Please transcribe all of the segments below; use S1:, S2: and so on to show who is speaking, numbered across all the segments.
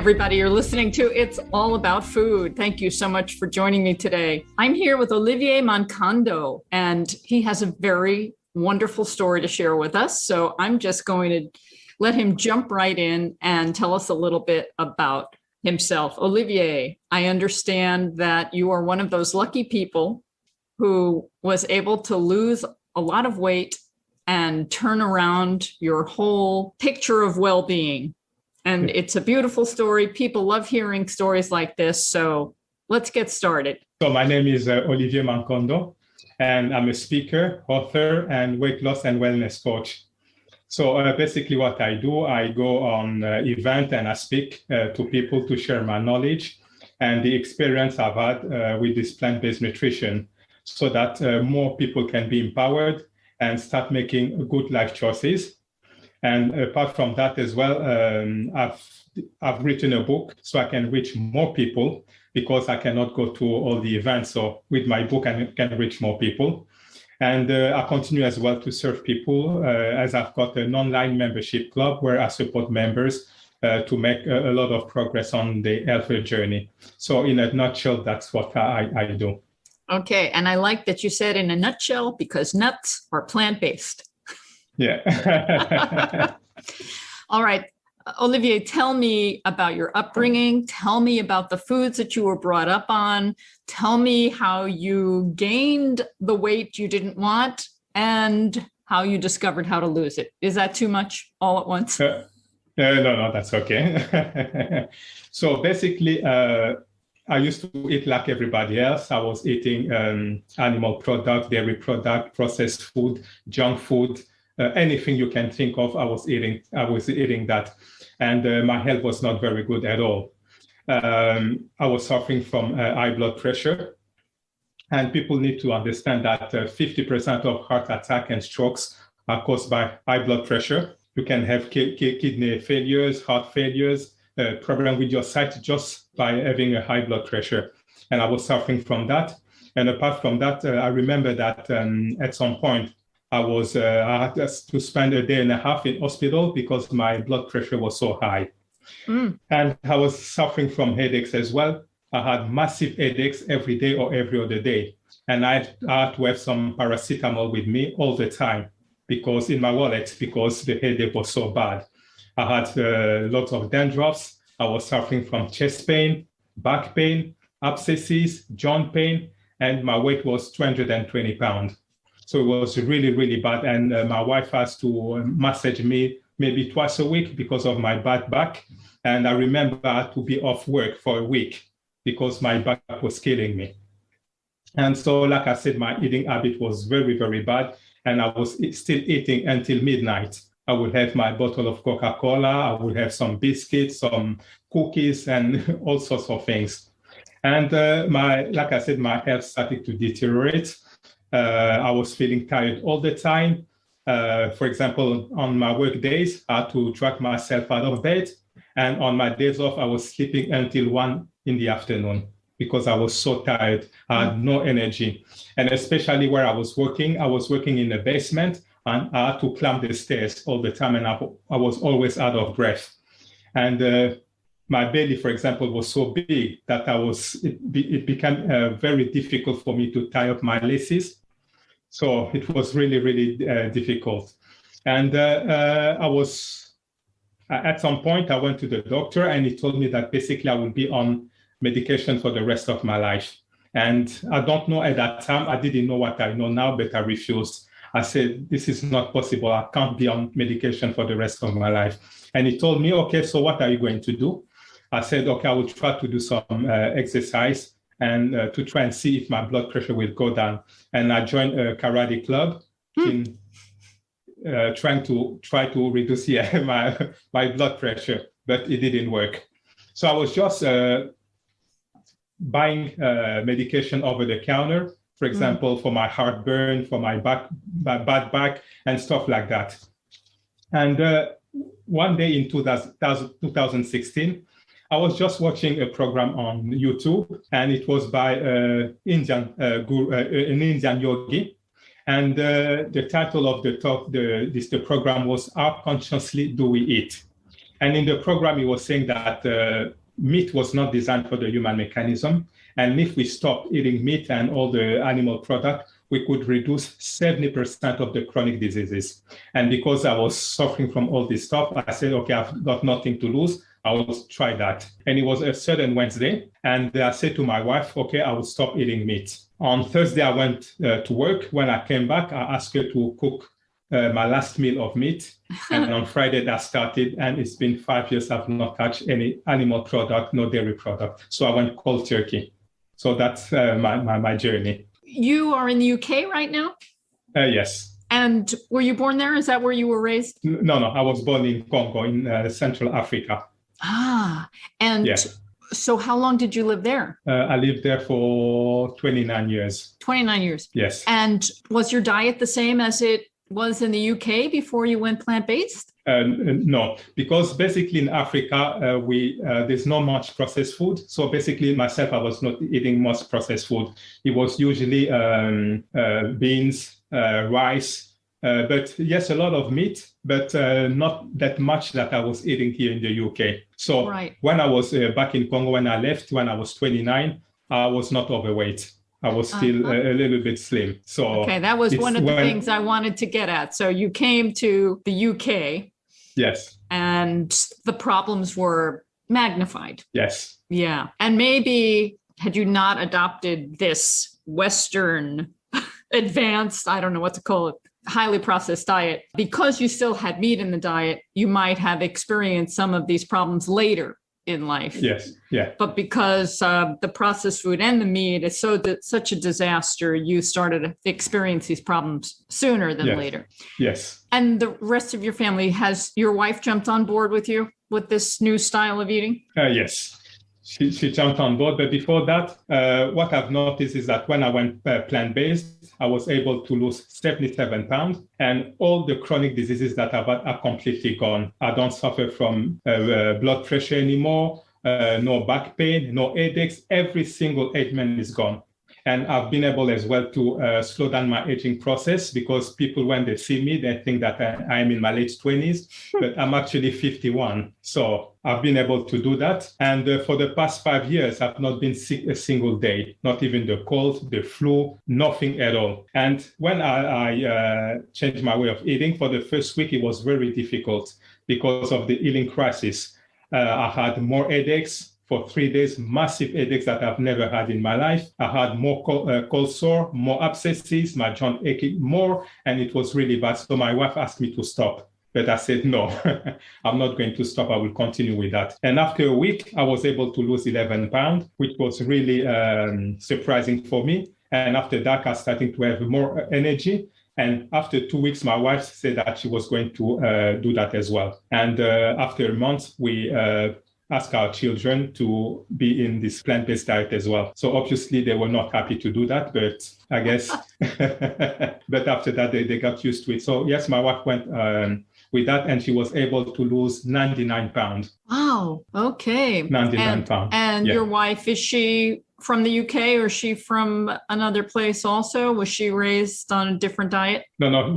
S1: everybody. You're listening to It's All About Food. Thank you so much for joining me today. I'm here with Olivier Mankondo, and he has a very wonderful story to share with us. So I'm just going to let him jump right in and tell us a little bit about himself. Olivier, I understand that you are one of those lucky people who was able to lose a lot of weight and turn around your whole picture of well-being. And it's a beautiful story. People love hearing stories like this. So let's get started.
S2: So my name is Olivier Mankondo, and I'm a speaker, author, and weight loss and wellness coach. So basically what I do, I go on events and I speak to people to share my knowledge and the experience I've had with this plant-based nutrition so that more people can be empowered and start making good life choices. And apart from that as well, I've written a book so I can reach more people because I cannot go to all the events. So with my book, I can reach more people. And I continue as well to serve people as I've got an online membership club where I support members to make a lot of progress on the healthy journey. So in a nutshell, that's what I do.
S1: Okay. And I like that you said in a nutshell because nuts are plant-based.
S2: Yeah.
S1: All right. Olivier, tell me about your upbringing. Tell me about the foods that you were brought up on. Tell me how you gained the weight you didn't want and how you discovered how to lose it. Is that too much all at once?
S2: No, that's okay. So basically, I used to eat like everybody else. I was eating animal product, dairy product, processed food, junk food. Anything you can think of, I was eating that. And my health was not very good at all. I was suffering from high blood pressure. And people need to understand that 50% of heart attack and strokes are caused by high blood pressure. You can have kidney failures, heart failures, problem with your sight just by having a high blood pressure. And I was suffering from that. And apart from that, I remember that at some point, I had to spend a day and a half in hospital because my blood pressure was so high. And I was suffering from headaches as well. I had massive headaches every day or every other day. And I had to have some paracetamol with me all the time because in my wallet, because the headache was so bad. I had lots of dandruffs. I was suffering from chest pain, back pain, abscesses, joint pain, and my weight was 220 pounds. So it was really, really bad. And my wife has to massage me maybe twice a week because of my bad back. And I remember I had to be off work for a week because my back was killing me. And so, like I said, my eating habit was very, very bad. And I was still eating until midnight. I would have my bottle of Coca-Cola. I would have some biscuits, some cookies, and all sorts of things. And like I said, my health started to deteriorate. I was feeling tired all the time. For example, on my work days, I had to drag myself out of bed. And on my days off, I was sleeping until 1 in the afternoon because I was so tired. I had no energy. And especially where I was working in the basement and I had to climb the stairs all the time. And I was always out of breath. And my belly, for example, was so big that it became very difficult for me to tie up my laces. So it was really, really difficult. And at some point, I went to the doctor and he told me that basically I would be on medication for the rest of my life. And I don't know at that time, I didn't know what I know now, but I refused. I said, this is not possible. I can't be on medication for the rest of my life. And he told me, okay, so what are you going to do? I said, okay, I will try to do some exercise and to try and see if my blood pressure will go down. And I joined a karate club in trying to reduce my blood pressure, but it didn't work. So I was just buying medication over the counter, for example, for my heartburn, for my bad back, and stuff like that. And one day in 2016, I was just watching a program on YouTube, and it was by an Indian yogi. And the title of the talk, the program was "How Consciously Do We Eat?" And in the program, he was saying that meat was not designed for the human mechanism. And if we stop eating meat and all the animal products, we could reduce 70% of the chronic diseases. And because I was suffering from all this stuff, I said, okay, I've got nothing to lose. I will try that. And it was a certain Wednesday. And I said to my wife, okay, I will stop eating meat. On Thursday, I went to work. When I came back, I asked her to cook my last meal of meat. And on Friday, that started. And it's been 5 years I've not touched any animal product, no dairy product. So I went cold turkey. So that's my journey.
S1: You are in the UK right now?
S2: Yes.
S1: And were you born there? Is that where you were raised?
S2: No, I was born in Congo, in Central Africa.
S1: And
S2: yes.
S1: So how long did you live there?
S2: I lived there for 29 years.
S1: 29 years.
S2: Yes.
S1: And was your diet the same as it was in the UK before you went plant-based?
S2: No, because basically in Africa, there's not much processed food. So basically myself, I was not eating much processed food. It was usually beans, rice, but yes, a lot of meat, but not that much that I was eating here in the UK. So When I was back in Congo, when I left, when I was 29, I was not overweight. I was still a little bit slim. So
S1: that was one of the things I wanted to get at. So you came to the UK.
S2: Yes.
S1: And the problems were magnified.
S2: Yes.
S1: Yeah. And maybe had you not adopted this Western advanced, I don't know what to call it, highly processed diet, because you still had meat in the diet, you might have experienced some of these problems later in life.
S2: Yes. Yeah.
S1: But because the processed food and the meat is such a disaster, you started to experience these problems sooner than later.
S2: Yes.
S1: And the rest of your family, has your wife jumped on board with you with this new style of eating?
S2: Yes. She jumped on board. But before that, what I've noticed is that when I went plant-based, I was able to lose 77 pounds. And all the chronic diseases that I've had are completely gone. I don't suffer from blood pressure anymore, no back pain, no headaches. Every single ailment is gone. And I've been able as well to slow down my aging process, because people, when they see me, they think that I am in my late 20s, but I'm actually 51. So I've been able to do that. And for the past 5 years, I've not been sick a single day, not even the cold, the flu, nothing at all. And when I changed my way of eating, for the first week, it was very difficult because of the healing crisis. I had more headaches. For 3 days, massive headaches that I've never had in my life. I had more cold sore, more abscesses, my joint aching more, and it was really bad. So my wife asked me to stop, but I said, no, I'm not going to stop. I will continue with that. And after a week, I was able to lose 11 pounds, which was really surprising for me. And after that, I started to have more energy. And after 2 weeks, my wife said that she was going to do that as well. And after a month, we ask our children to be in this plant-based diet as well. So obviously they were not happy to do that, but I guess, but after that they got used to it. So yes, my wife went with that, and she was able to lose 99 pounds.
S1: Wow. Okay.
S2: 99 pounds.
S1: And your wife, is she from the UK or is she from another place also? Was she raised on a different diet?
S2: No.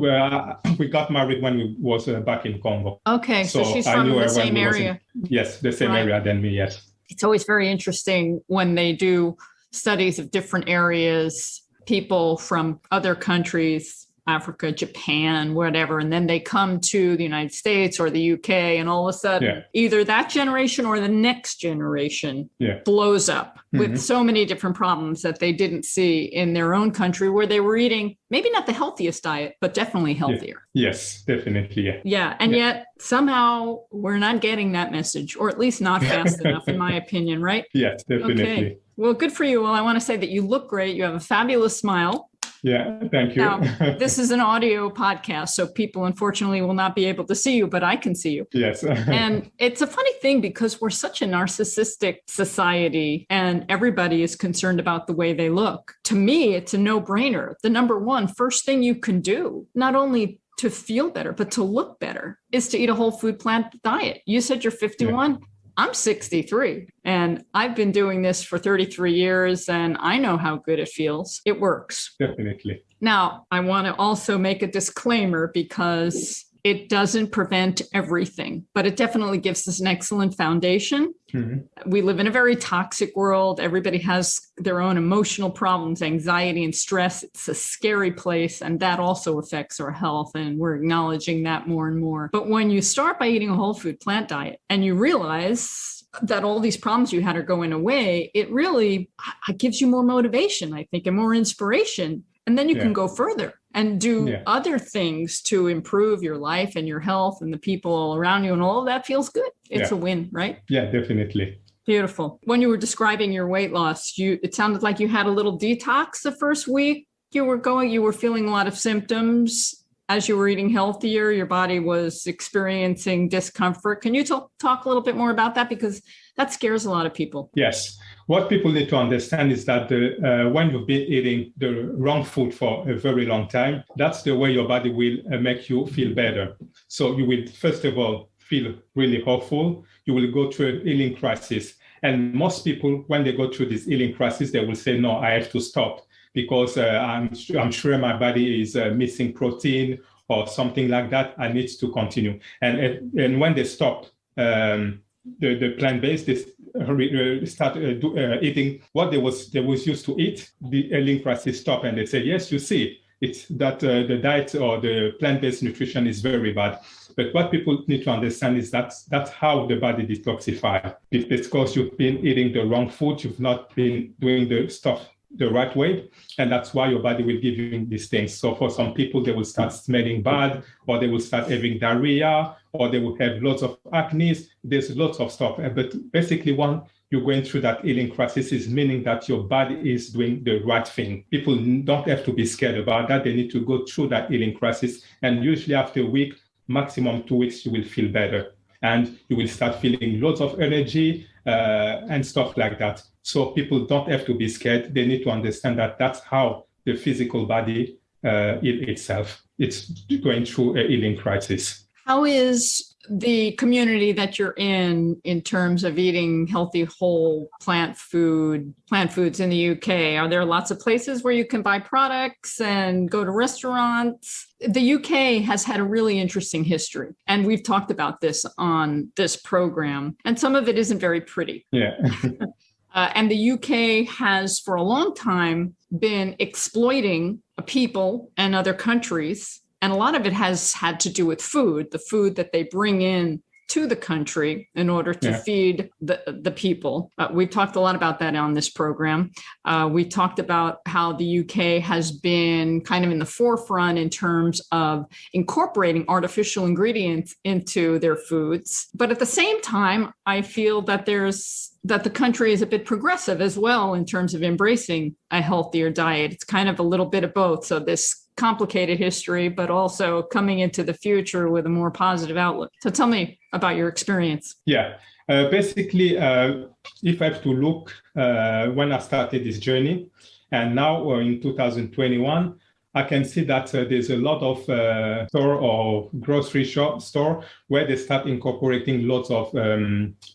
S2: We got married when we was back in Congo.
S1: Okay. So she's from the same area.
S2: Yes, the same area than me, yes.
S1: It's always very interesting when they do studies of different areas, people from other countries, Africa, Japan, whatever, and then they come to the United States or the UK, and all of a sudden, either that generation or the next generation blows up with so many different problems that they didn't see in their own country, where they were eating maybe not the healthiest diet, but definitely healthier.
S2: Yes, definitely.
S1: Yet somehow we're not getting that message, or at least not fast enough, in my opinion, right?
S2: Yes, definitely.
S1: Okay. Well, good for you. Well, I want to say that you look great. You have a fabulous smile.
S2: Yeah, thank you.
S1: Now, this is an audio podcast, so people unfortunately will not be able to see you, but I can see you.
S2: Yes.
S1: And it's a funny thing, because we're such a narcissistic society and everybody is concerned about the way they look. To me, it's a no-brainer. The first thing you can do, not only to feel better, but to look better, is to eat a whole food plant diet. You said you're 51. Yeah. I'm 63, and I've been doing this for 33 years, and I know how good it feels. It works.
S2: Definitely.
S1: Now, I want to also make a disclaimer, because it doesn't prevent everything, but it definitely gives us an excellent foundation. Mm-hmm. We live in a very toxic world. Everybody has their own emotional problems, anxiety and stress. It's a scary place, and that also affects our health, and we're acknowledging that more and more. But when you start by eating a whole food plant diet and you realize that all these problems you had are going away, it really gives you more motivation, I think, and more inspiration. And then you can go further and do other things to improve your life and your health and the people around you. And all of that feels good. It's a win, right?
S2: Yeah, definitely.
S1: Beautiful. When you were describing your weight loss, it sounded like you had a little detox the first week you were feeling a lot of symptoms. As you were eating healthier, your body was experiencing discomfort. Can you talk a little bit more about that? Because that scares a lot of people.
S2: Yes. What people need to understand is that when you've been eating the wrong food for a very long time, that's the way your body will make you feel better. So you will, first of all, feel really hopeful. You will go through a healing crisis. And most people, when they go through this healing crisis, they will say, no, I have to stop because I'm sure my body is missing protein or something like that. I need to continue. And when they stop the plant-based, they start eating what they was used to eat, the healing crisis stop, and they say, yes, you see, it's that the diet or the plant-based nutrition is very bad. But what people need to understand is that's how the body detoxifies. It's because you've been eating the wrong food, you've not been doing the stuff the right way, and that's why your body will give you these things. So for some people, they will start smelling bad, or they will start having diarrhea, or they will have lots of acne. There's lots of stuff. But basically, when you're going through that healing crisis, is meaning that your body is doing the right thing. People don't have to be scared about that. They need to go through that healing crisis. And usually after a week, maximum 2 weeks, you will feel better. And you will start feeling lots of energy and stuff like that. So people don't have to be scared. They need to understand that that's how the physical body itself. It's going through a healing crisis.
S1: How is the community that you're in terms of eating healthy, whole plant foods in the UK? Are there lots of places where you can buy products and go to restaurants? The UK has had a really interesting history, and we've talked about this on this program, and some of it isn't very pretty.
S2: Yeah.
S1: And the UK has, for a long time, been exploiting people and other countries. And a lot of it has had to do with food, the food that they bring in to the country in order to feed the people. We've talked a lot about that on this program. We talked about how the UK has been kind of in the forefront in terms of incorporating artificial ingredients into their foods. But at the same time, I feel that the country is a bit progressive as well in terms of embracing a healthier diet. It's kind of a little bit of both. So this complicated history, but also coming into the future with a more positive outlook. So tell me about your experience.
S2: Yeah. Basically, if I have to look when I started this journey, and now in 2021, I can see that there's a lot of store or grocery store where they start incorporating lots of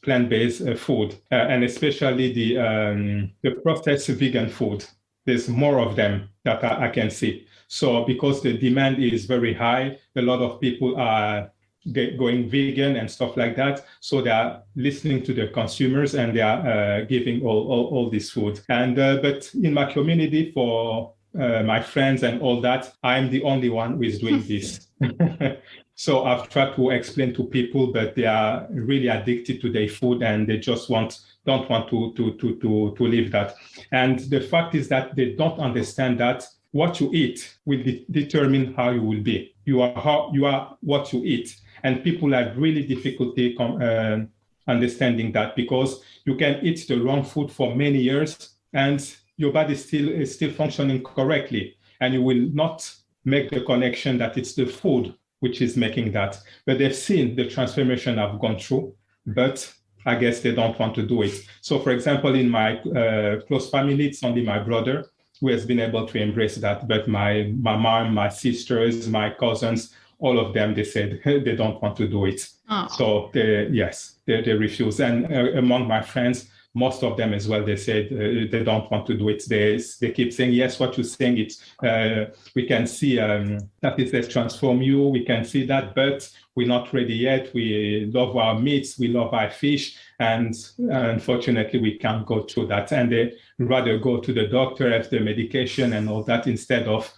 S2: plant-based food, and especially the processed vegan food. There's more of them that I can see. So because the demand is very high, a lot of people are going vegan and stuff like that. So they are listening to the consumers and they are giving all this food. And but in my community, for my friends and all that, I'm the only one who is doing this. So I've tried to explain to people, but they are really addicted to their food and they just don't want to leave that. And the fact is that they don't understand that what you eat will determine how you will be. You are what you eat. And people have really difficulty understanding that, because you can eat the wrong food for many years and your body is still functioning correctly. And you will not make the connection that it's the food which is making that. But they've seen the transformation I've gone through, but I guess they don't want to do it. So for example, in my close family, it's only my brother who has been able to embrace that. But my mom, my sisters, my cousins, all of them, they said they don't want to do it. Oh. So they refuse. And among my friends, most of them as well, they said they don't want to do it. They keep saying, yes, what you're saying, we can see that it has transformed you. We can see that, but we're not ready yet. We love our meats, we love our fish, and unfortunately, we can't go through that. And they rather go to the doctor, have the medication and all that instead of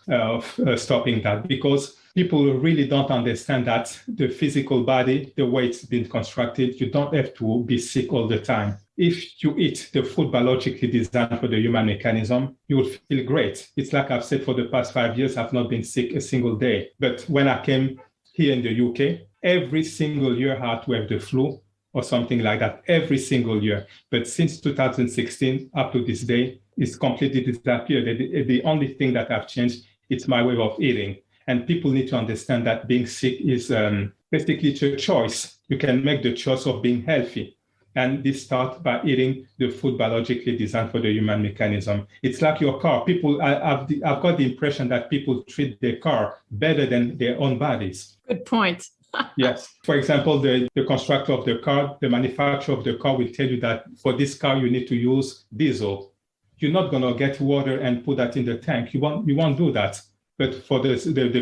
S2: stopping that, because people really don't understand that the physical body, the way it's been constructed, you don't have to be sick all the time. If you eat the food biologically designed for the human mechanism, you will feel great. It's like I've said for the past 5 years, I've not been sick a single day. But when I came here in the UK, every single year I had to have the flu or something like that, every single year. But since 2016 up to this day, it's completely disappeared. The only thing that I've changed is my way of eating. And people need to understand that being sick is basically a choice. You can make the choice of being healthy. And this starts by eating the food biologically designed for the human mechanism. It's like your car. I've got the impression that people treat their car better than their own bodies.
S1: Good point.
S2: Yes. For example, the constructor of the car, the manufacturer of the car will tell you that for this car, you need to use diesel. You're not going to get water and put that in the tank. You won't do that. But for the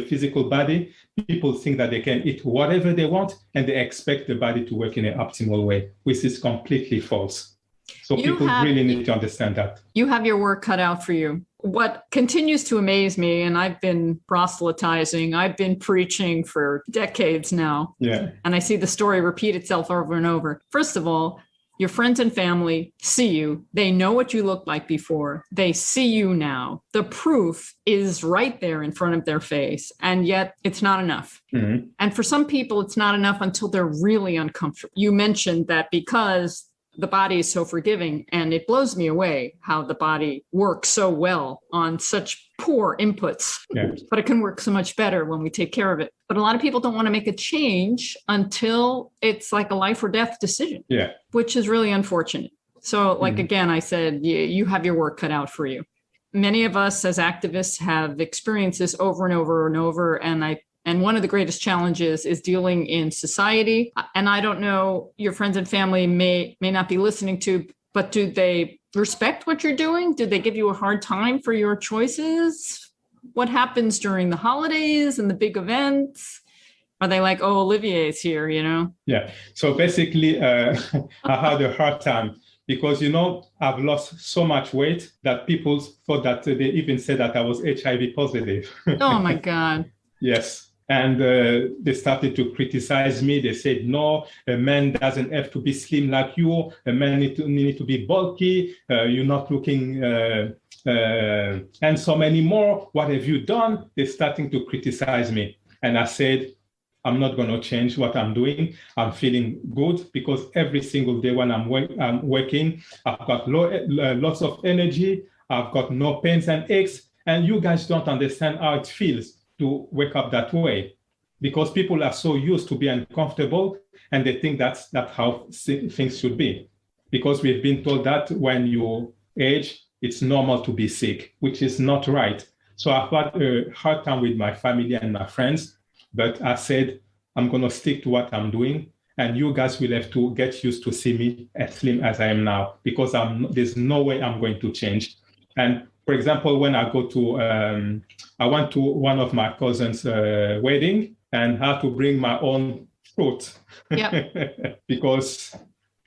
S2: physical body, people think that they can eat whatever they want and they expect the body to work in an optimal way, which is completely false. So people really need to understand that.
S1: You have your work cut out for you. What continues to amaze me, and I've been proselytizing, I've been preaching for decades now.
S2: Yeah.
S1: And I see the story repeat itself over and over. First of all, your friends and family see you. They know what you looked like before. They see you now. The proof is right there in front of their face. And yet it's not enough. Mm-hmm. And for some people, it's not enough until they're really uncomfortable. You mentioned that because the body is so forgiving, and it blows me away how the body works so well on such poor inputs, but it can work so much better when we take care of it. But a lot of people don't want to make a change until it's like a life or death decision, which is really unfortunate. So again, I said, you have your work cut out for you. Many of us as activists have experienced this over and over and over. And one of the greatest challenges is dealing in society. And I don't know, your friends and family may not be listening to, but do they respect what you're doing? Do they give you a hard time for your choices? What happens during the holidays and the big events? Are they like, oh, Olivier's here,
S2: Yeah. So basically, I had a hard time because, I've lost so much weight that people thought that they even said that I was HIV positive.
S1: Oh, my God.
S2: Yes. And they started to criticize me. They said, no, a man doesn't have to be slim like you. A man need to be bulky. You're not looking handsome anymore. What have you done? They're starting to criticize me. And I said, I'm not going to change what I'm doing. I'm feeling good because every single day when I'm working, I've got lots of energy. I've got no pains and aches. And you guys don't understand how it feels to wake up that way, because people are so used to be uncomfortable and they think that's how things should be. Because we've been told that when you age, it's normal to be sick, which is not right. So I've had a hard time with my family and my friends, but I said, I'm going to stick to what I'm doing. And you guys will have to get used to see me as slim as I am now, because there's no way I'm going to change. And for example, when I I went to one of my cousin's wedding and had to bring my own fruit because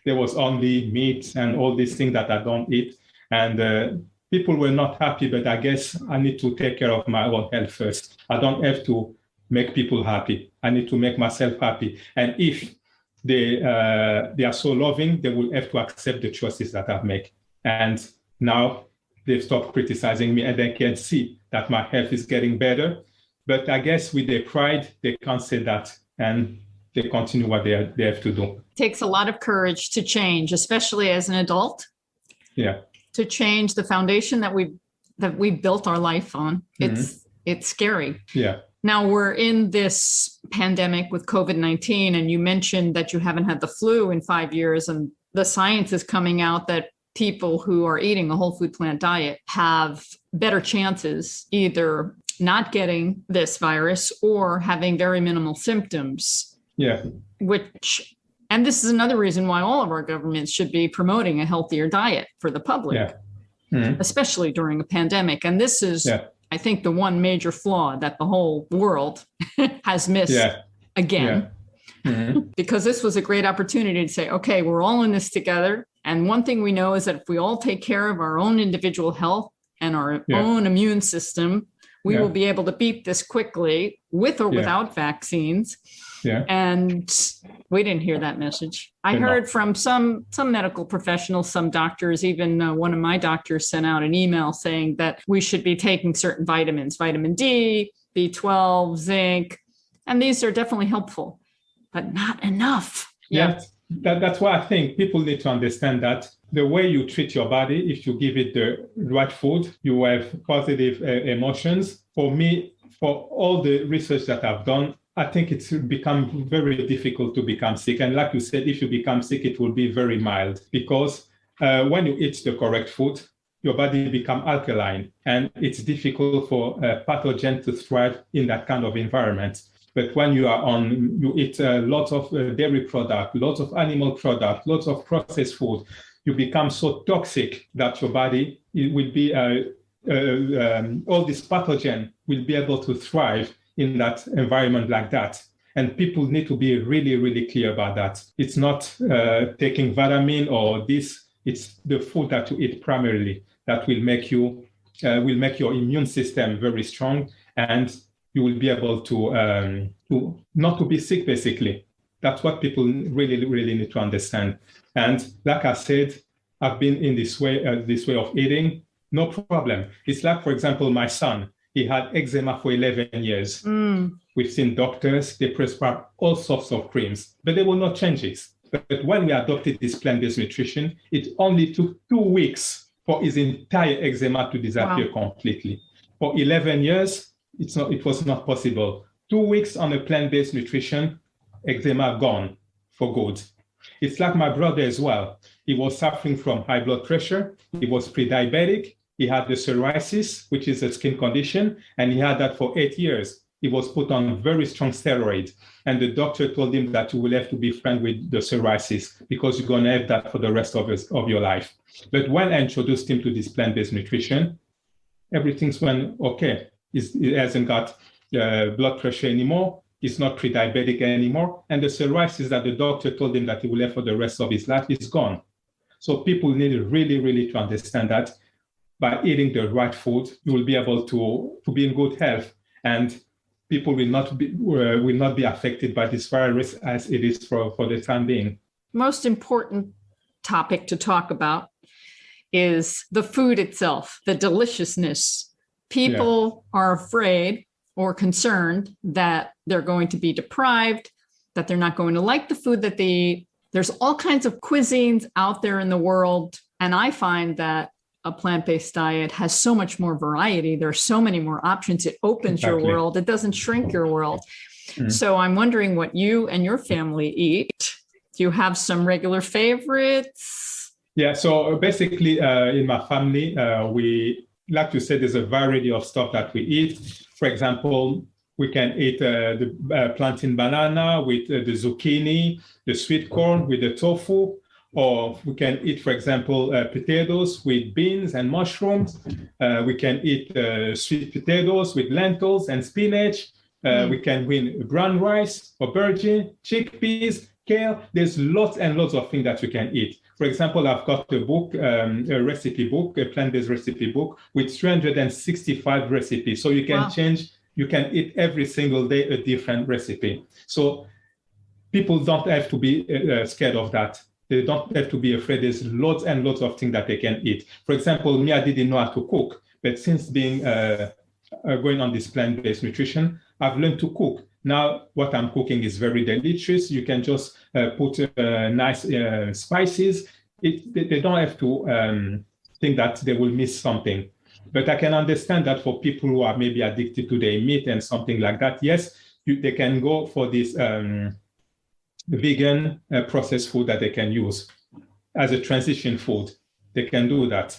S2: there was only meat and all these things that I don't eat. And people were not happy, but I guess I need to take care of my own health first. I don't have to make people happy. I need to make myself happy. And if they are so loving, they will have to accept the choices that I've made. And now they've stopped criticizing me and they can see that my health is getting better. But I guess with their pride, they can't say that and they continue what they have to do.
S1: It takes a lot of courage to change, especially as an adult.
S2: Yeah.
S1: To change the foundation that we built our life on. Mm-hmm. It's scary.
S2: Yeah.
S1: Now we're in this pandemic with COVID-19, and you mentioned that you haven't had the flu in 5 years, and the science is coming out that people who are eating a whole food plant diet have better chances either not getting this virus or having very minimal symptoms.
S2: Yeah.
S1: Which And this is another reason why all of our governments should be promoting a healthier diet for the public, especially during a pandemic. And this is, I think, the one major flaw that the whole world has missed again, because this was a great opportunity to say, okay, we're all in this together. And one thing we know is that if we all take care of our own individual health and our own immune system, we will be able to beat this quickly with or without vaccines. And we didn't hear that message. I heard from some medical professionals, some doctors, even one of my doctors sent out an email saying that we should be taking certain vitamins, vitamin D, B12, zinc, and these are definitely helpful, but not enough.
S2: That's why I think people need to understand that the way you treat your body, if you give it the right food, you have positive emotions. For me, for all the research that I've done, I think it's become very difficult to become sick. And like you said, if you become sick, it will be very mild because when you eat the correct food, your body becomes alkaline, and it's difficult for a pathogen to thrive in that kind of environment. But when you eat lots of dairy product, lots of animal product, lots of processed food, you become so toxic that your body will be, all this pathogen will be able to thrive in that environment like that. And people need to be really, really clear about that. It's not taking vitamin or this, it's the food that you eat primarily that will make your immune system very strong, and you will be able to not to be sick, basically. That's what people really, really need to understand. And like I said, I've been in this way of eating, no problem. It's like, for example, my son, he had eczema for 11 years. We've seen doctors, they prescribe all sorts of creams, but they will not change it. But when we adopted this plant-based nutrition, it only took 2 weeks for his entire eczema to disappear completely. For 11 years, it was not possible. 2 weeks on a plant-based nutrition, eczema gone for good. It's like my brother as well. He was suffering from high blood pressure. He was pre-diabetic. He had the psoriasis, which is a skin condition, and he had that for 8 years. He was put on very strong steroids, and the doctor told him that you will have to be friends with the psoriasis because you're going to have that for the rest of your life. But when I introduced him to this plant-based nutrition, everything's went okay. He hasn't got blood pressure anymore. He's not pre-diabetic anymore. And the psoriasis that the doctor told him that he will have for the rest of his life is gone. So people need really, really to understand that by eating the right food, you will be able to be in good health, and people will not be affected by this virus as it is for the time being.
S1: Most important topic to talk about is the food itself, the deliciousness. People are afraid or concerned that they're going to be deprived, that they're not going to like the food that they eat. There's all kinds of cuisines out there in the world, and I find that a plant-based diet has so much more variety. There are so many more options. It opens your world. It doesn't shrink your world. So I'm wondering what you and your family eat. Do you have some regular favorites?
S2: Yeah, so basically in my family, we, like you said, there's a variety of stuff that we eat. For example, we can eat the plantain banana with the zucchini, the sweet corn with the tofu. Or we can eat, for example, potatoes with beans and mushrooms. We can eat sweet potatoes with lentils and spinach. We can win brown rice, aubergine, chickpeas, kale. There's lots and lots of things that you can eat. For example, I've got a book, a recipe book, a plant-based recipe book with 365 recipes. So you can change, you can eat every single day a different recipe. So people don't have to be scared of that. They don't have to be afraid. There's lots and lots of things that they can eat. For example, me, I didn't know how to cook, but since being going on this plant-based nutrition, I've learned to cook. Now, what I'm cooking is very delicious. You can just put nice spices. They don't have to think that they will miss something. But I can understand that for people who are maybe addicted to their meat and something like that, yes, they can go for this vegan processed food that they can use as a transition food. They can do that.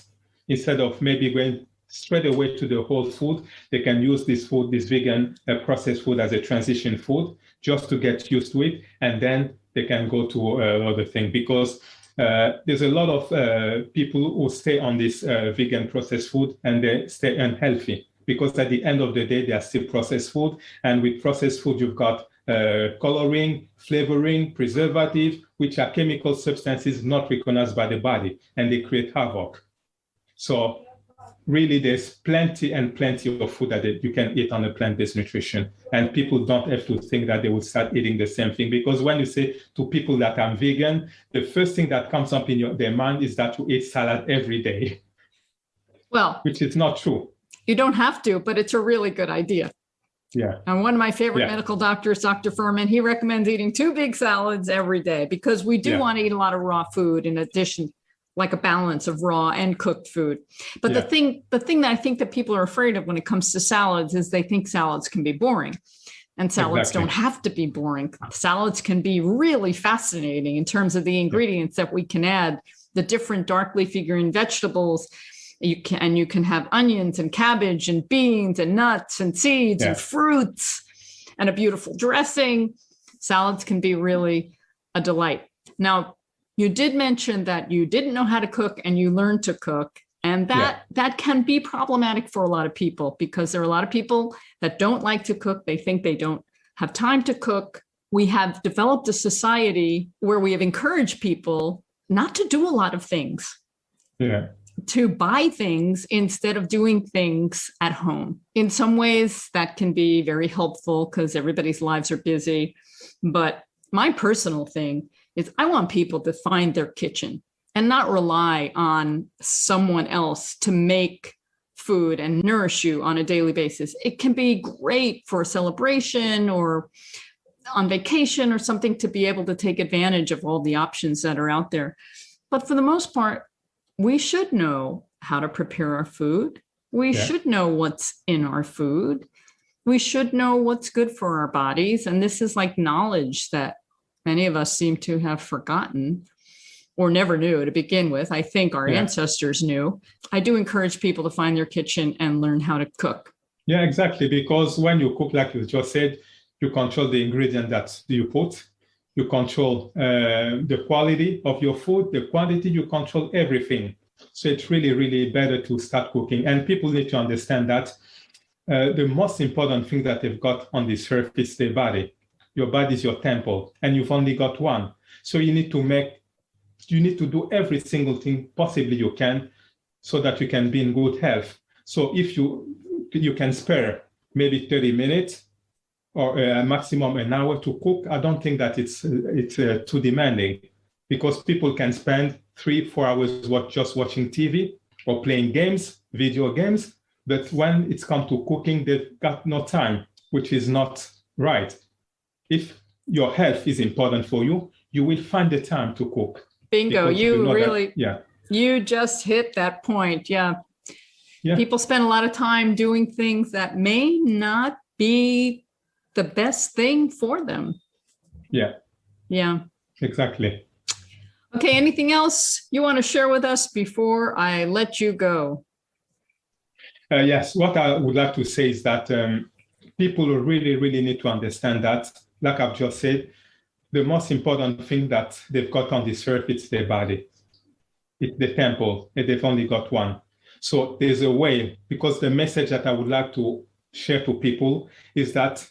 S2: Instead of maybe going straight away to the whole food, they can use this food, this vegan processed food as a transition food just to get used to it. And then they can go to other thing, because there's a lot of people who stay on this vegan processed food and they stay unhealthy, because at the end of the day, they are still processed food. And with processed food, you've got coloring, flavoring, preservative, which are chemical substances not recognized by the body, and they create havoc. So really, there's plenty and plenty of food that you can eat on a plant-based nutrition. And people don't have to think that they will start eating the same thing. Because when you say to people that I'm vegan, the first thing that comes up in their mind is that you eat salad every day.
S1: Well,
S2: which is not true.
S1: You don't have to, but it's a really good idea.
S2: Yeah.
S1: And one of my favorite medical doctors, Dr. Furman, he recommends eating 2 big salads every day, because we do want to eat a lot of raw food in addition, like a balance of raw and cooked food. But the thing that I think that people are afraid of when it comes to salads is they think salads can be boring. And salads don't have to be boring. Salads can be really fascinating in terms of the ingredients that we can add, the different dark leafy green vegetables. You can have onions and cabbage and beans and nuts and seeds and fruits and a beautiful dressing. Salads can be really a delight. Now, you did mention that you didn't know how to cook and you learned to cook. And that can be problematic for a lot of people, because there are a lot of people that don't like to cook. They think they don't have time to cook. We have developed a society where we have encouraged people not to do a lot of things. Yeah. To buy things instead of doing things at home. In some ways, that can be very helpful because everybody's lives are busy. But my personal thing is I want people to find their kitchen and not rely on someone else to make food and nourish you on a daily basis. It can be great for a celebration or on vacation or something, to be able to take advantage of all the options that are out there. But for the most part, we should know how to prepare our food. We should know what's in our food. We should know what's good for our bodies. And this is like knowledge that many of us seem to have forgotten or never knew to begin with. I think our ancestors knew. I do encourage people to find their kitchen and learn how to cook. Yeah, exactly. Because when you cook, like you just said, you control the ingredient that you put. You control the quality of your food, the quantity, you control everything. So it's really, really better to start cooking. And people need to understand that the most important thing that they've got on this earth is their body. Your body is your temple, and you've only got one. So you need to do every single thing possibly you can so that you can be in good health. So if you can spare maybe 30 minutes, or a maximum an hour to cook, I don't think that it's too demanding, because people can spend 3-4 hours just watching TV or playing games, video games. But when it's come to cooking, they've got no time, which is not right. If your health is important for you, you will find the time to cook. Bingo, you just hit that point. Yeah. People spend a lot of time doing things that may not be the best thing for them. Yeah, exactly. Okay, anything else you want to share with us before I let you go? Yes, what I would like to say is that people really, really need to understand that, like I've just said, the most important thing that they've got on this earth, it's their body. It's the temple, and they've only got one. So there's a way, because the message that I would like to share to people is that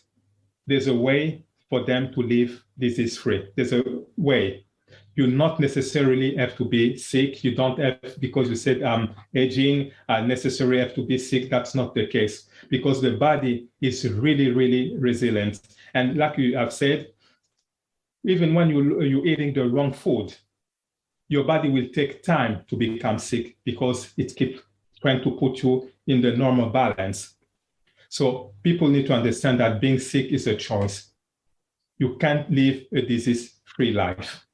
S1: there's a way for them to live disease-free. There's a way. You not necessarily have to be sick. You don't have, because you said I'm aging, I necessarily have to be sick. That's not the case, because the body is really, really resilient. And like you have said, even when you're eating the wrong food, your body will take time to become sick, because it keeps trying to put you in the normal balance. So people need to understand that being sick is a choice. You can't live a disease-free life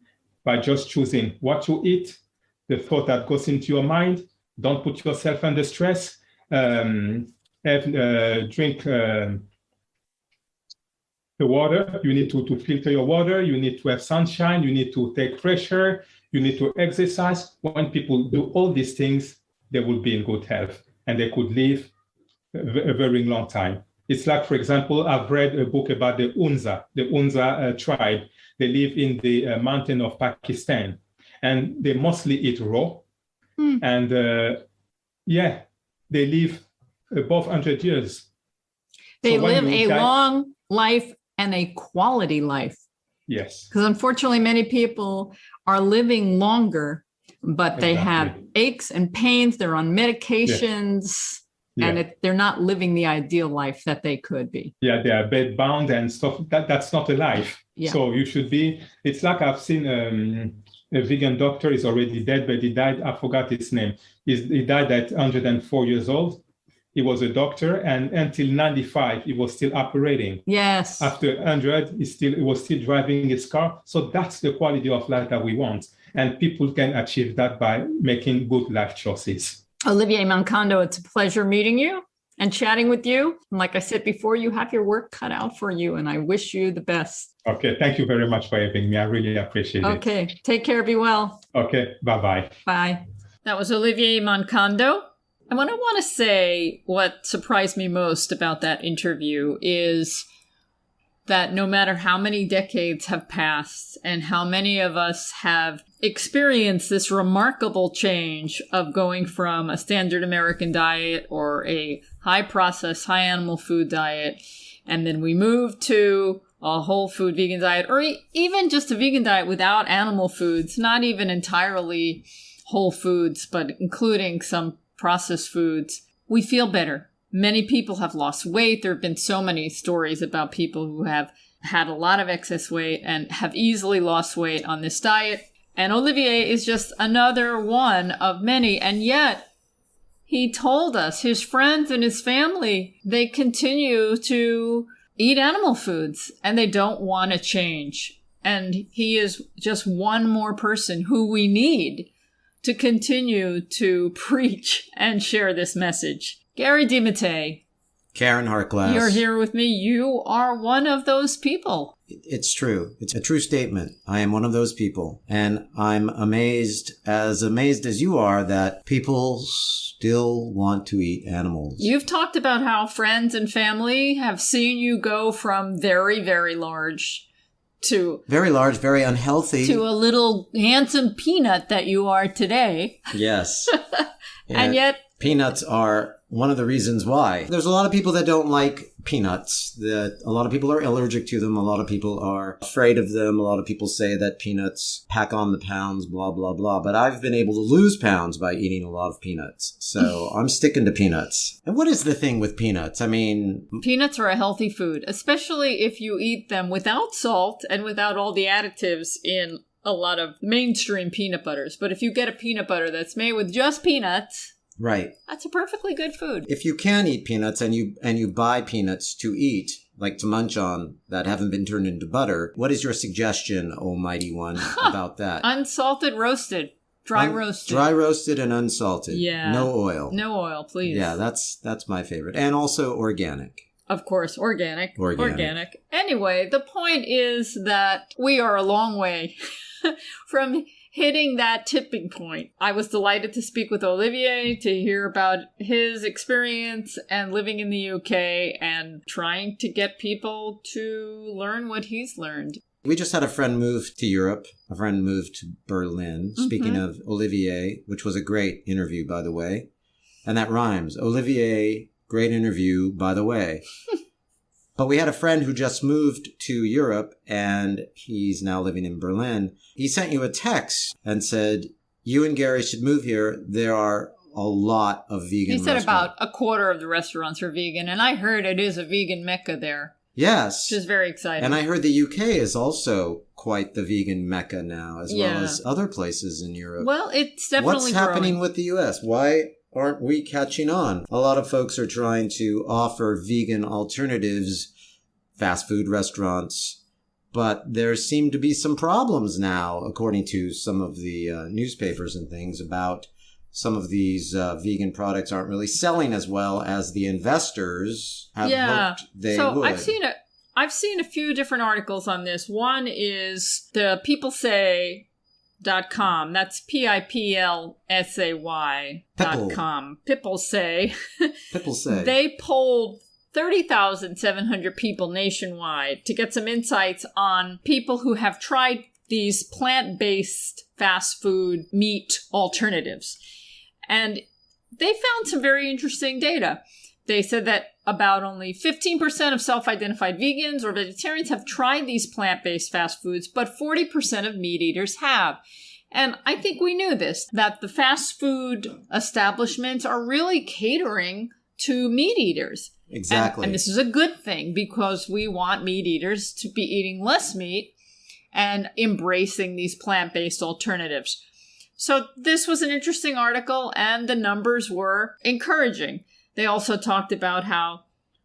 S1: by just choosing what you eat, the thought that goes into your mind. Don't put yourself under stress. Drink the water. You need to filter your water. You need to have sunshine. You need to take fresh air. You need to exercise. When people do all these things, they will be in good health, and they could live a very long time.
S2: It's like, for example, I've read a book about the Unza tribe. They live in the mountain of Pakistan, and they mostly eat raw. And they live above 100 years.
S1: They live a long life and a quality life.
S2: Yes.
S1: Because unfortunately, many people are living longer, but they have aches and pains. They're on medications. And they're not living the ideal life that they could be. Yeah, they are bed bound and stuff. That's not a life. Yeah. So you should be. It's like I've seen a vegan doctor. Is already dead, but he died. I forgot his name. He died at 104 years old. He was a doctor, and until 95, he was still operating. Yes. After 100, he was still driving his car. So that's the quality of life that we want, and people can achieve that by making good life choices. Olivier Mankondo, it's a pleasure meeting you and chatting with you. And like I said before, you have your work cut out for you, and I wish you the best. Okay, thank you very much for having me. I really appreciate it. Okay, take care, be well. Okay, bye-bye. Bye. That was Olivier Mankondo. And what I want to say, what surprised me most about that interview is that no matter how many decades have passed and how many of us have experienced this remarkable change of going from a standard American diet or a high processed, high animal food diet, and then we move to a whole food vegan diet, or even just a vegan diet without animal foods, not even entirely whole foods, but including some processed foods, we feel better. Many people have lost weight. There have been so many stories about people who have had a lot of excess weight and have easily lost weight on this diet. And Olivier is just another one of many. And yet, he told us his friends and his family, they continue to eat animal foods and they don't want to change. And he is just one more person who we need to continue to preach and share this message. Gary Mattei.
S3: Karen Hartglass.
S1: You're here with me. You are one of those people.
S3: It's true. It's a true statement. I am one of those people. And I'm amazed as you are, that people still want to eat animals.
S1: You've talked about how friends and family have seen you go from very, very large to...
S3: very large, very unhealthy.
S1: To a little handsome peanut that you are today.
S3: Yes.
S1: And yet...
S3: peanuts are one of the reasons why. There's a lot of people that don't like peanuts, that a lot of people are allergic to them. A lot of people are afraid of them. A lot of people say that peanuts pack on the pounds, blah, blah, blah. But I've been able to lose pounds by eating a lot of peanuts. So I'm sticking to peanuts. And what is the thing with peanuts? I mean...
S1: peanuts are a healthy food, especially if you eat them without salt and without all the additives in a lot of mainstream peanut butters. But if you get a peanut butter that's made with just peanuts...
S3: right.
S1: That's a perfectly good food.
S3: If you can eat peanuts and you buy peanuts to eat, like to munch on, that haven't been turned into butter, what is your suggestion, almighty one, about that?
S1: Unsalted roasted. Dry roasted.
S3: Dry roasted and unsalted.
S1: Yeah.
S3: No oil.
S1: No oil, please.
S3: Yeah, that's my favorite. And also organic.
S1: Of course, organic. Anyway, the point is that we are a long way from hitting that tipping point. I was delighted to speak with Olivier, to hear about his experience and living in the UK and trying to get people to learn what he's learned.
S3: We just had a friend move to Europe. A friend moved to Berlin. Mm-hmm. Speaking of Olivier, which was a great interview, by the way. And that rhymes. Olivier, great interview, by the way. But we had a friend who just moved to Europe, and he's now living in Berlin. He sent you a text and said, you and Gary should move here. There are a lot of vegan restaurants. He said
S1: about a quarter of the restaurants are vegan, and I heard it is a vegan mecca there.
S3: Yes.
S1: Which is very exciting.
S3: And I heard the UK is also quite the vegan mecca now, as well as other places in Europe.
S1: Well, it's definitely
S3: What's happening with the US? Why aren't we catching on? A lot of folks are trying to offer vegan alternatives, fast food restaurants, but there seem to be some problems now, according to some of the newspapers and things, about some of these vegan products aren't really selling as well as the investors have hoped they would.
S1: I've seen a few different articles on this. One is the peoplesay.com. That's PIPLSAY.com. People say.
S3: People say.
S1: They polled 30,700 people nationwide to get some insights on people who have tried these plant-based fast food meat alternatives. And they found some very interesting data. They said that about only 15% of self-identified vegans or vegetarians have tried these plant-based fast foods, but 40% of meat eaters have. And I think we knew this, that the fast food establishments are really catering to meat eaters.
S3: Exactly.
S1: And this is a good thing because we want meat eaters to be eating less meat and embracing these plant-based alternatives. So this was an interesting article, and the numbers were encouraging. They also talked about how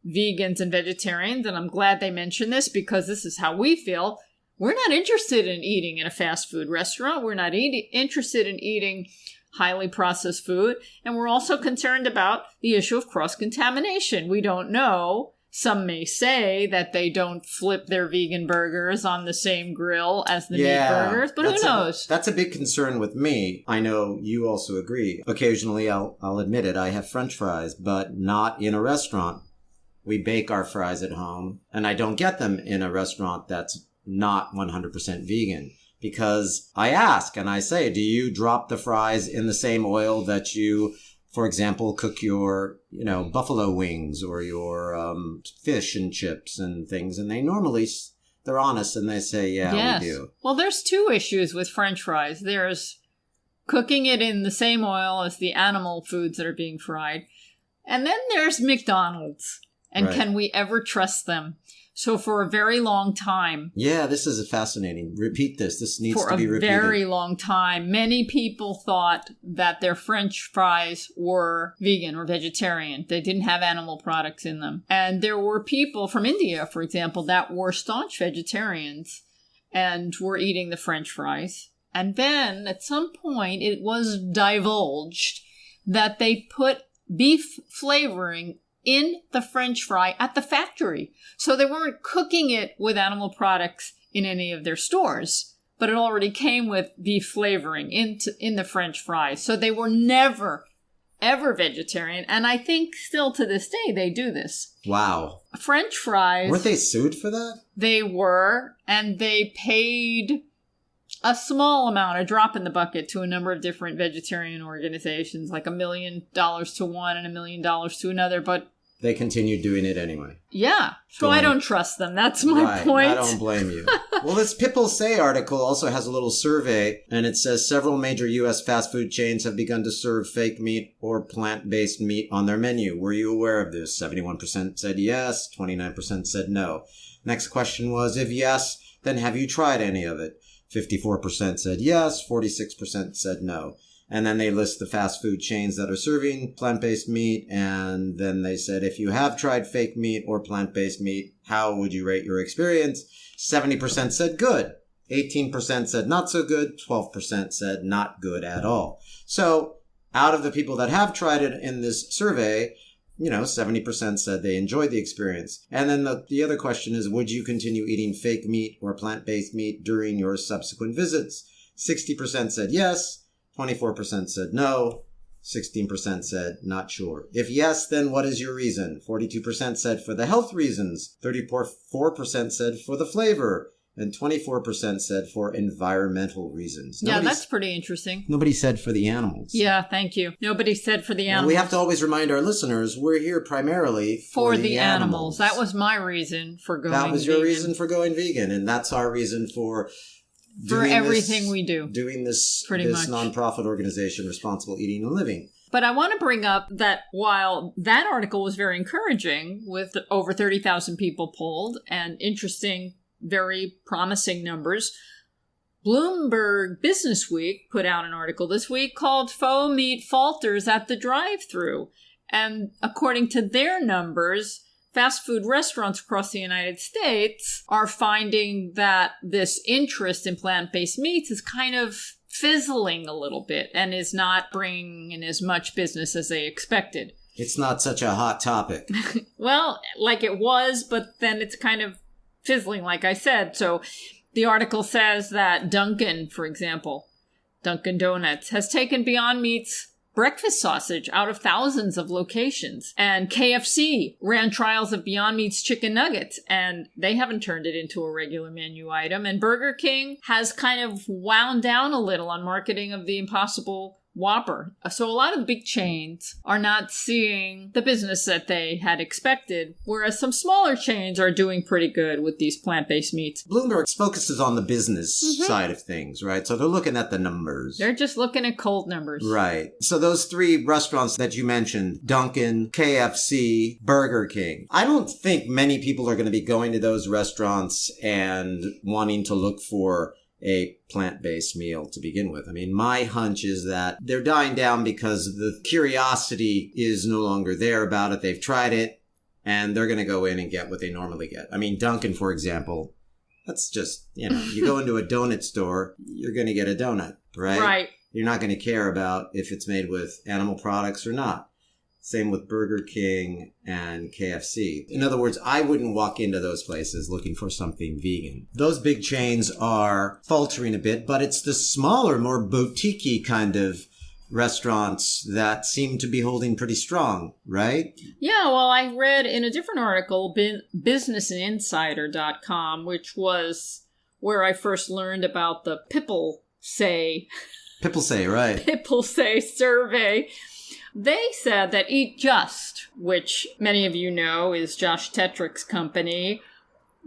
S1: vegans and vegetarians, and I'm glad they mentioned this because this is how we feel, we're not interested in eating in a fast food restaurant. We're not interested in eating highly processed food. And we're also concerned about the issue of cross-contamination. We don't know. Some may say that they don't flip their vegan burgers on the same grill as the meat burgers, but who knows?
S3: That's a big concern with me. I know you also agree. Occasionally, I'll admit it, I have French fries, but not in a restaurant. We bake our fries at home, and I don't get them in a restaurant that's not 100% vegan. Because I ask and I say, do you drop the fries in the same oil that you, for example, cook your, buffalo wings or your fish and chips and things? And they're honest and they say, yes. We do.
S1: Well, there's two issues with French fries. There's cooking it in the same oil as the animal foods that are being fried. And then there's McDonald's. And Can we ever trust them? So for a very long time...
S3: Yeah, this is fascinating. Repeat this. This needs to be repeated.
S1: For a very long time, many people thought that their French fries were vegan or vegetarian. They didn't have animal products in them. And there were people from India, for example, that were staunch vegetarians and were eating the French fries. And then at some point, it was divulged that they put beef flavoring in the French fry at the factory. So they weren't cooking it with animal products in any of their stores, but it already came with beef flavoring in the French fries. So they were never, ever vegetarian. And I think still to this day, they do this.
S3: Wow.
S1: French fries.
S3: Weren't they sued for that?
S1: They were, and they paid a small amount, a drop in the bucket, to a number of different vegetarian organizations, like $1 million to one and $1 million to another, but
S3: they continued doing it anyway.
S1: Yeah. So I don't trust them. That's my point.
S3: I don't blame you. Well, this People Say article also has a little survey, and it says several major U.S. fast food chains have begun to serve fake meat or plant-based meat on their menu. Were you aware of this? 71% said yes, 29% said no. Next question was, if yes, then have you tried any of it? 54% said yes, 46% said no. And then they list the fast food chains that are serving plant-based meat. And then they said, if you have tried fake meat or plant-based meat, how would you rate your experience? 70% said good. 18% said not so good. 12% said not good at all. So out of the people that have tried it in this survey, 70% said they enjoyed the experience. And then the other question is, would you continue eating fake meat or plant-based meat during your subsequent visits? 60% said yes. 24% said no. 16% said not sure. If yes, then what is your reason? 42% said for the health reasons. 34% said for the flavor. And 24% said for environmental reasons.
S1: That's pretty interesting.
S3: Nobody said for the animals.
S1: Yeah, thank you. Nobody said for the animals.
S3: And we have to always remind our listeners, we're here primarily for the animals.
S1: That was my reason for going vegan.
S3: That was your reason for going vegan. And that's our reason for
S1: everything we do.
S3: Doing this
S1: pretty much.
S3: Nonprofit organization, Responsible Eating and Living.
S1: But I want to bring up that while that article was very encouraging, with over 30,000 people polled and interesting, very promising numbers, Bloomberg Business Week put out an article this week called Faux Meat Falters at the Drive-Thru. And according to their numbers, fast food restaurants across the United States are finding that this interest in plant-based meats is kind of fizzling a little bit and is not bringing in as much business as they expected.
S3: It's not such a hot topic.
S1: Well, like it was, but then it's kind of fizzling, like I said. So the article says that Dunkin', for example, Dunkin' Donuts, has taken Beyond Meat's breakfast sausage out of thousands of locations. And KFC ran trials of Beyond Meat's chicken nuggets, and they haven't turned it into a regular menu item. And Burger King has kind of wound down a little on marketing of the Impossible Whopper. So a lot of the big chains are not seeing the business that they had expected, whereas some smaller chains are doing pretty good with these plant-based meats.
S3: Bloomberg focuses on the business side of things, right? So they're looking at the numbers.
S1: They're just looking at cold numbers.
S3: Right. So those 3 restaurants that you mentioned, Dunkin', KFC, Burger King, I don't think many people are going to be going to those restaurants and wanting to look for a plant-based meal to begin with. I mean, my hunch is that they're dying down because the curiosity is no longer there about it. They've tried it, and they're going to go in and get what they normally get. I mean, Dunkin', for example, that's just, you go into a donut store, you're going to get a donut, right?
S1: Right.
S3: You're not going to care about if it's made with animal products or not. Same with Burger King and KFC. In other words, I wouldn't walk into those places looking for something vegan. Those big chains are faltering a bit, but it's the smaller, more boutique-y kind of restaurants that seem to be holding pretty strong, right?
S1: Yeah, well, I read in a different article, businessinsider.com, which was where I first learned about the People Say survey. They said that Eat Just, which many of you know is Josh Tetrick's company,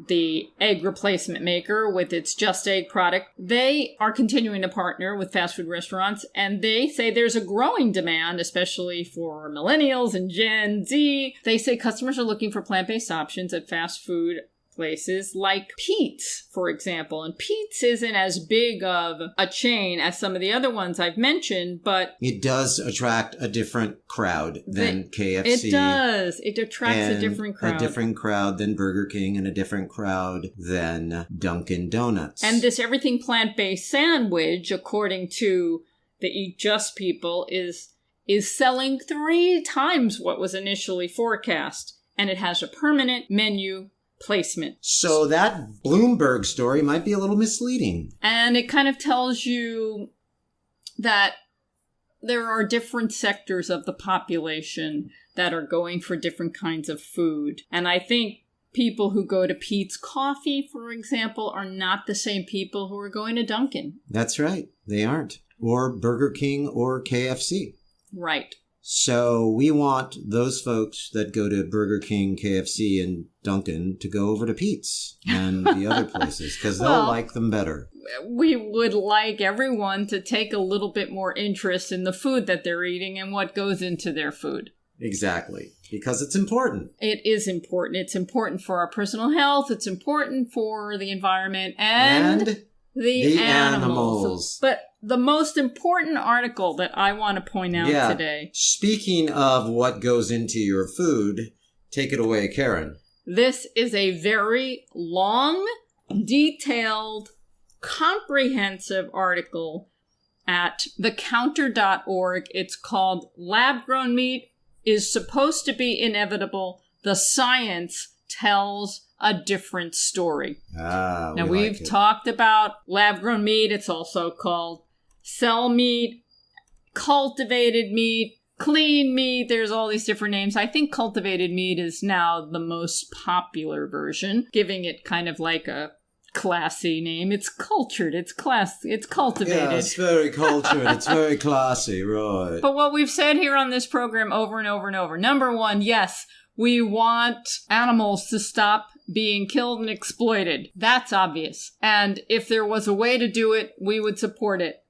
S1: the egg replacement maker with its Just Egg product, they are continuing to partner with fast food restaurants, and they say there's a growing demand, especially for millennials and Gen Z. They say customers are looking for plant-based options at fast food places like Pete's, for example. And Pete's isn't as big of a chain as some of the other ones I've mentioned, but
S3: it does attract a different crowd than KFC.
S1: It does. It attracts a different crowd.
S3: A different crowd than Burger King and a different crowd than Dunkin' Donuts.
S1: And this everything plant-based sandwich, according to the Eat Just people, is selling 3 times what was initially forecast. And it has a permanent menu placement.
S3: So that Bloomberg story might be a little misleading.
S1: And it kind of tells you that there are different sectors of the population that are going for different kinds of food. And I think people who go to Pete's Coffee, for example, are not the same people who are going to Dunkin'.
S3: That's right. They aren't. Or Burger King or KFC.
S1: Right.
S3: So we want those folks that go to Burger King, KFC, and Dunkin' to go over to Pete's and the other places because they'll like them better.
S1: We would like everyone to take a little bit more interest in the food that they're eating and what goes into their food.
S3: Exactly. Because it's important.
S1: It is important. It's important for our personal health. It's important for the environment and the animals. But the most important article that I want to point out today.
S3: Speaking of what goes into your food, take it away, Karen.
S1: This is a very long, detailed, comprehensive article at thecounter.org. It's called Lab-Grown Meat is Supposed to be Inevitable. The Science Tells a Different Story. Now, we've talked about lab-grown meat. It's also called cell meat, cultivated meat, clean meat. There's all these different names. I think cultivated meat is now the most popular version, giving it kind of like a classy name. It's cultured. It's cultivated.
S3: Yeah, it's very cultured. It's very classy, right.
S1: But what we've said here on this program over and over and over, number one, yes, we want animals to stop being killed and exploited. That's obvious. And if there was a way to do it, we would support it.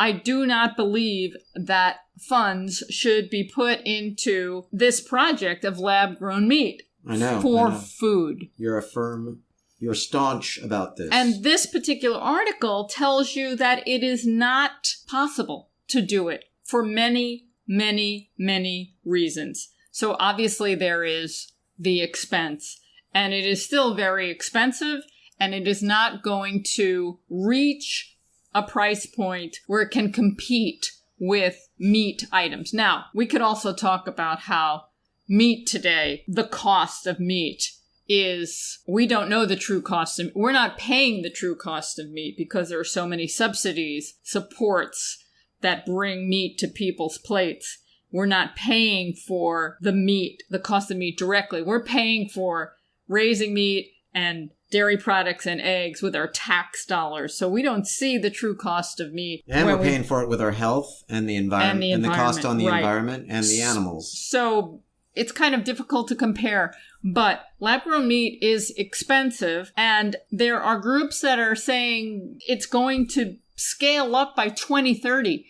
S1: I do not believe that funds should be put into this project of lab-grown meat for food.
S3: You're staunch about this.
S1: And this particular article tells you that it is not possible to do it for many, many, many reasons. So obviously there is the expense, and it is still very expensive, and it is not going to reach a price point where it can compete with meat items. Now, we could also talk about how meat today, the cost of meat is, we don't know the true cost of, we're not paying the true cost of meat because there are so many subsidies, supports, that bring meat to people's plates. We're not paying for the meat, the cost of meat directly. We're paying for raising meat and dairy products and eggs with our tax dollars. So we don't see the true cost of meat.
S3: And we're paying for it with our health and the environment and the cost on the environment and the animals.
S1: So it's kind of difficult to compare. But lab-grown meat is expensive, and there are groups that are saying it's going to scale up by 2030.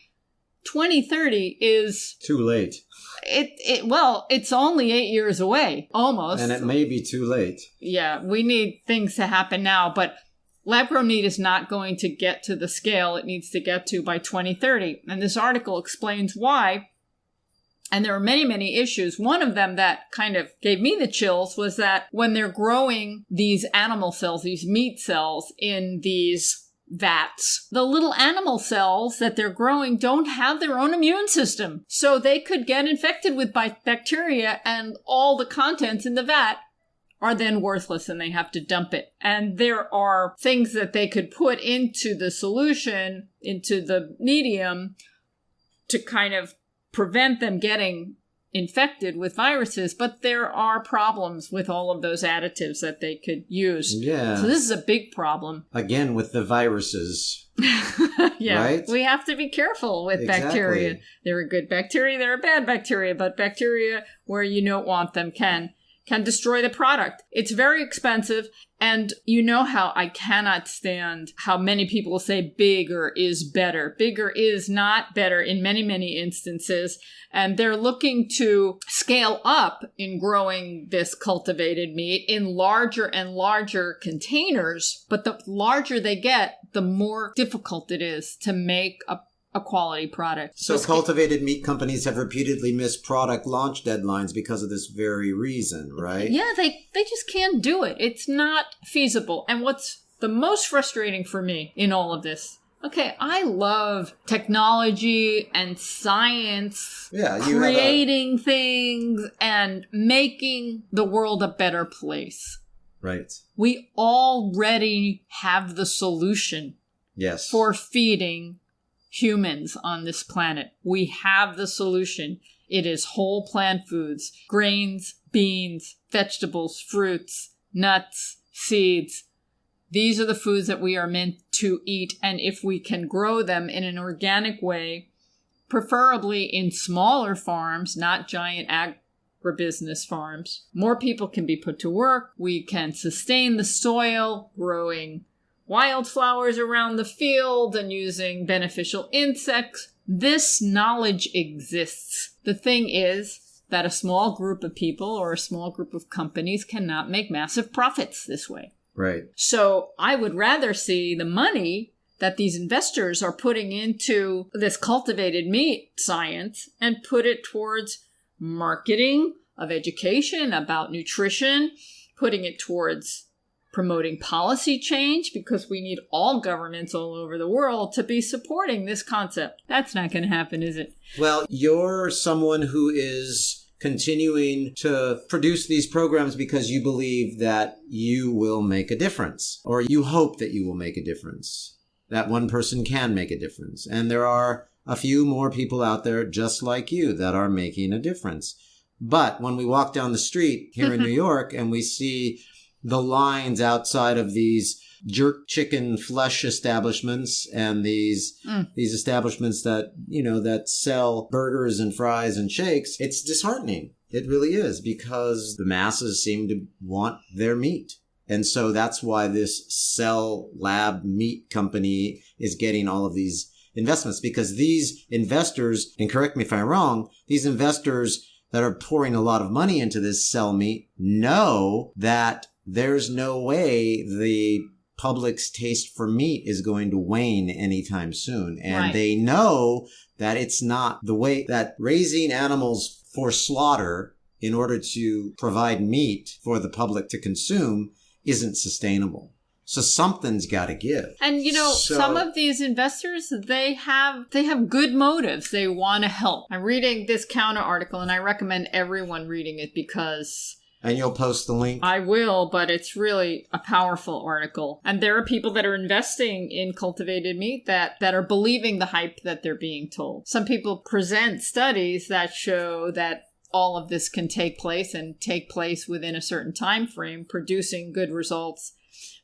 S1: 2030 is...
S3: too late.
S1: It's only 8 years away, almost.
S3: And it may be too late.
S1: Yeah, we need things to happen now, but lab-grown meat is not going to get to the scale it needs to get to by 2030. And this article explains why. And there are many, many issues. One of them that kind of gave me the chills was that when they're growing these animal cells, these meat cells in these vats, the little animal cells that they're growing don't have their own immune system. So they could get infected with bacteria, and all the contents in the vat are then worthless and they have to dump it. And there are things that they could put into the solution, into the medium, to kind of prevent them getting infected with viruses, but there are problems with all of those additives that they could use.
S3: Yeah.
S1: So this is a big problem.
S3: Again, with the viruses.
S1: Yeah.
S3: Right?
S1: We have to be careful with bacteria. There are good bacteria, there are bad bacteria, but bacteria where you don't want them can destroy the product. It's very expensive, and you know how I cannot stand how many people say bigger is better. Bigger is not better in many, many instances, and they're looking to scale up in growing this cultivated meat in larger and larger containers, but the larger they get, the more difficult it is to make a quality product.
S3: So cultivated meat companies have repeatedly missed product launch deadlines because of this very reason, right?
S1: Yeah, they just can't do it. It's not feasible. And what's the most frustrating for me in all of this, okay, I love technology and science, creating things and making the world a better place.
S3: Right.
S1: We already have the solution for feeding humans on this planet. We have the solution. It is whole plant foods, grains, beans, vegetables, fruits, nuts, seeds. These are the foods that we are meant to eat. And if we can grow them in an organic way, preferably in smaller farms, not giant agribusiness farms, more people can be put to work. We can sustain the soil, growing wildflowers around the field and using beneficial insects. This knowledge exists. The thing is that a small group of people or a small group of companies cannot make massive profits this way.
S3: Right.
S1: So I would rather see the money that these investors are putting into this cultivated meat science and put it towards marketing of education about nutrition, putting it towards promoting policy change, because we need all governments all over the world to be supporting this concept. That's not going to happen, is it?
S3: Well, you're someone who is continuing to produce these programs because you believe that you will make a difference, or you hope that you will make a difference, that one person can make a difference. And there are a few more people out there just like you that are making a difference. But when we walk down the street here in New York and we see the lines outside of these jerk chicken flesh establishments and these establishments that, that sell burgers and fries and shakes, it's disheartening. It really is, because the masses seem to want their meat. And so that's why this Cell Lab meat company is getting all of these investments, because these investors, and correct me if I'm wrong, these investors that are pouring a lot of money into this cell meat know that there's no way the public's taste for meat is going to wane anytime soon. And they know that it's not the way that raising animals for slaughter in order to provide meat for the public to consume isn't sustainable. So something's got to give.
S1: And, some of these investors, they have good motives. They want to help. I'm reading this counter article, and I recommend everyone reading it because
S3: And you'll post the link?
S1: I will, but it's really a powerful article. And there are people that are investing in cultivated meat that are believing the hype that they're being told. Some people present studies that show that all of this can take place and take place within a certain time frame, producing good results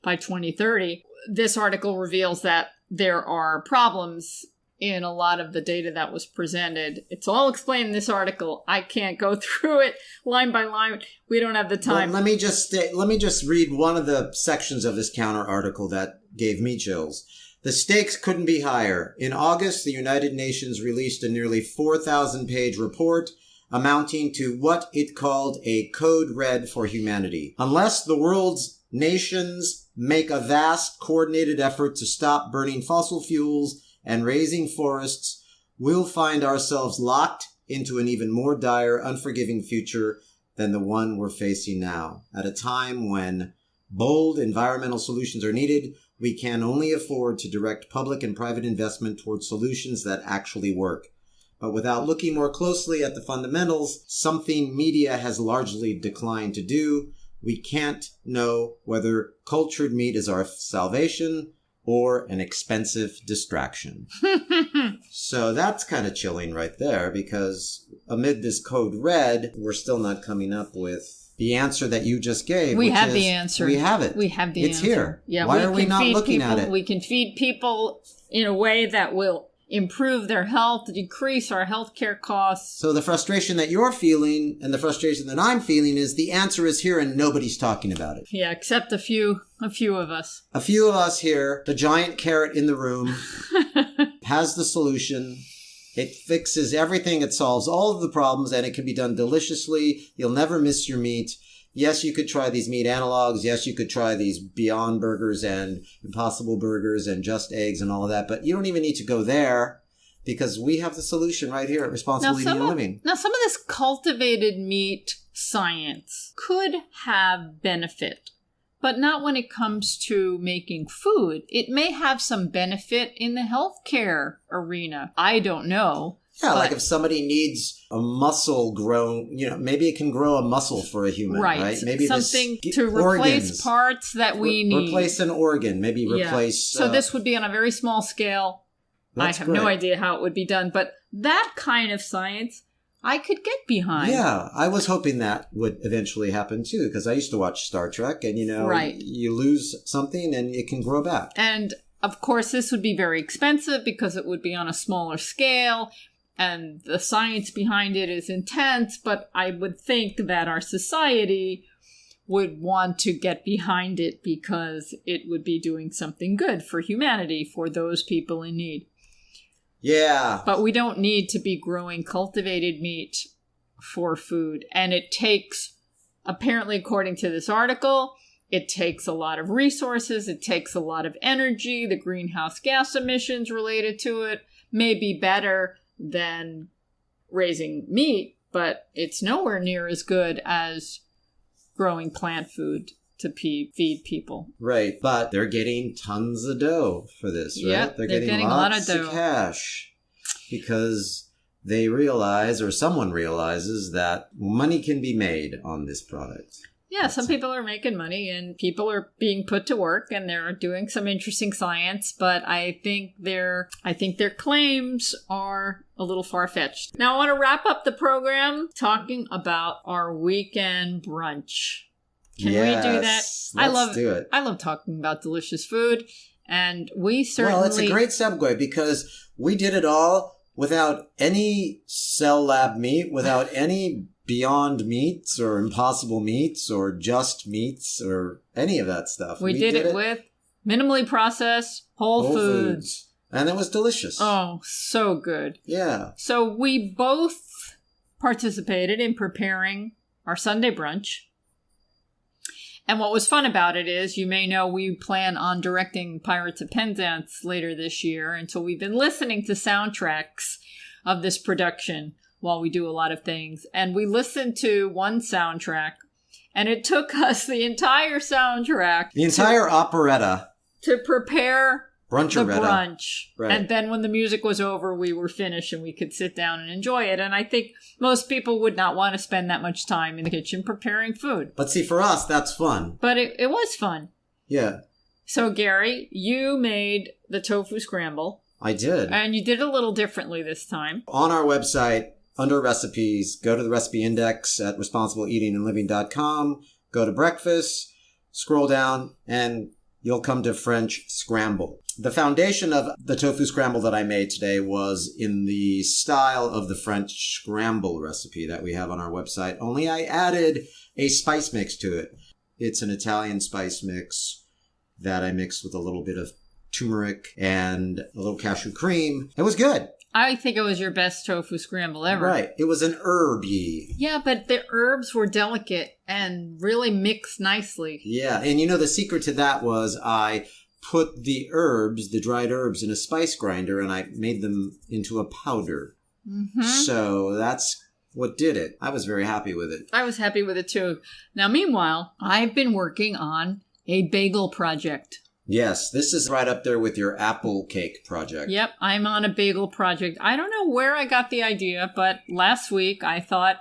S1: by 2030. This article reveals that there are problems in a lot of the data that was presented. It's all explained in this article. I can't go through it line by line. We don't have the time.
S3: Well, let me just read one of the sections of this counter article that gave me chills. The stakes couldn't be higher. In August, the United Nations released a nearly 4,000-page report amounting to what it called a code red for humanity. Unless the world's nations make a vast coordinated effort to stop burning fossil fuels and raising forests, we'll find ourselves locked into an even more dire, unforgiving future than the one we're facing now. At a time when bold environmental solutions are needed, we can only afford to direct public and private investment towards solutions that actually work. But without looking more closely at the fundamentals, something media has largely declined to do, we can't know whether cultured meat is our salvation or an expensive distraction. So that's kind of chilling right there, because amid this code red, we're still not coming up with the answer that you just gave.
S1: We have the answer.
S3: We have it.
S1: We have the
S3: answer. It's here.
S1: Yeah,
S3: why are we not looking at it?
S1: We can feed people in a way that will improve their health, decrease our healthcare costs.
S3: So the frustration that you're feeling and the frustration that I'm feeling is the answer is here and nobody's talking about it.
S1: Yeah, except a few of us.
S3: A few of us here, the giant carrot in the room, has the solution. It fixes everything. It solves all of the problems, and it can be done deliciously. You'll never miss your meat. Yes, you could try these meat analogs. Yes, you could try these Beyond Burgers and Impossible Burgers and Just Eggs and all of that. But you don't even need to go there, because we have the solution right here at Responsible Eating and Living.
S1: Now, some of this cultivated meat science could have benefit, but not when it comes to making food. It may have some benefit in the healthcare arena. I don't know.
S3: Yeah, like if somebody needs a muscle grown, maybe it can grow a muscle for a human, right? Maybe
S1: something to replace parts that we need.
S3: Replace an organ, maybe replace...
S1: So this would be on a very small scale. I have no idea how it would be done, but that kind of science I could get behind.
S3: Yeah, I was hoping that would eventually happen too, because I used to watch Star Trek, and you lose something and it can grow back.
S1: And of course, this would be very expensive because it would be on a smaller scale. And the science behind it is intense, but I would think that our society would want to get behind it because it would be doing something good for humanity, for those people in need.
S3: Yeah.
S1: But we don't need to be growing cultivated meat for food. And it takes, apparently according to this article, it takes a lot of resources. It takes a lot of energy. The greenhouse gas emissions related to it may be better than raising meat, but it's nowhere near as good as growing plant food to feed people.
S3: Right, but they're getting tons of dough for this, right?
S1: Yeah, they're getting lots
S3: of cash because they realize, or someone realizes, that money can be made on this product.
S1: Yeah, some people are making money and people are being put to work and they're doing some interesting science, but I think their claims are a little far-fetched. Now I want to wrap up the program talking about our weekend brunch. Can we do that?
S3: Let's do it.
S1: I love talking about delicious food, and we certainly...
S3: Well, it's a great segue because we did it all without any cell lab meat, without any Beyond Meats or Impossible Meats or Just Meats or any of that stuff.
S1: We did it with minimally processed whole foods.
S3: And it was delicious.
S1: Oh, so good.
S3: Yeah.
S1: So we both participated in preparing our Sunday brunch. And what was fun about it is, you may know we plan on directing Pirates of Penzance later this year. And so we've been listening to soundtracks of this production while we do a lot of things. And we listened to one soundtrack, and it took us the entire soundtrack.
S3: The entire operetta.
S1: To prepare
S3: Bruncharetta.
S1: brunch.
S3: Right.
S1: And then when the music was over, we were finished and we could sit down and enjoy it. And I think most people would not want to spend that much time in the kitchen preparing food.
S3: But see, for us, that's fun.
S1: But it was fun.
S3: Yeah.
S1: So, Gary, you made the tofu scramble.
S3: I did.
S1: And you did it a little differently this time.
S3: On our website, under recipes, go to the recipe index at responsibleeatingandliving.com, go to breakfast, scroll down, and you'll come to French scramble. The foundation of the tofu scramble that I made today was in the style of the French scramble recipe that we have on our website, only I added a spice mix to it. It's an Italian spice mix that I mixed with a little bit of turmeric and a little cashew cream. It was good.
S1: I think it was your best tofu scramble ever.
S3: Right. It was an herby.
S1: Yeah, but the herbs were delicate and really mixed nicely.
S3: Yeah. And you know, the secret to that was I put the herbs, the dried herbs, in a spice grinder and I made them into a powder.
S1: Mm-hmm.
S3: So that's what did it. I was very happy with it.
S1: I was happy with it too. Now, meanwhile, I've been working on a bagel project.
S3: Yes, this is right up there with your apple cake project.
S1: Yep, I'm on a bagel project. I don't know where I got the idea, but last week I thought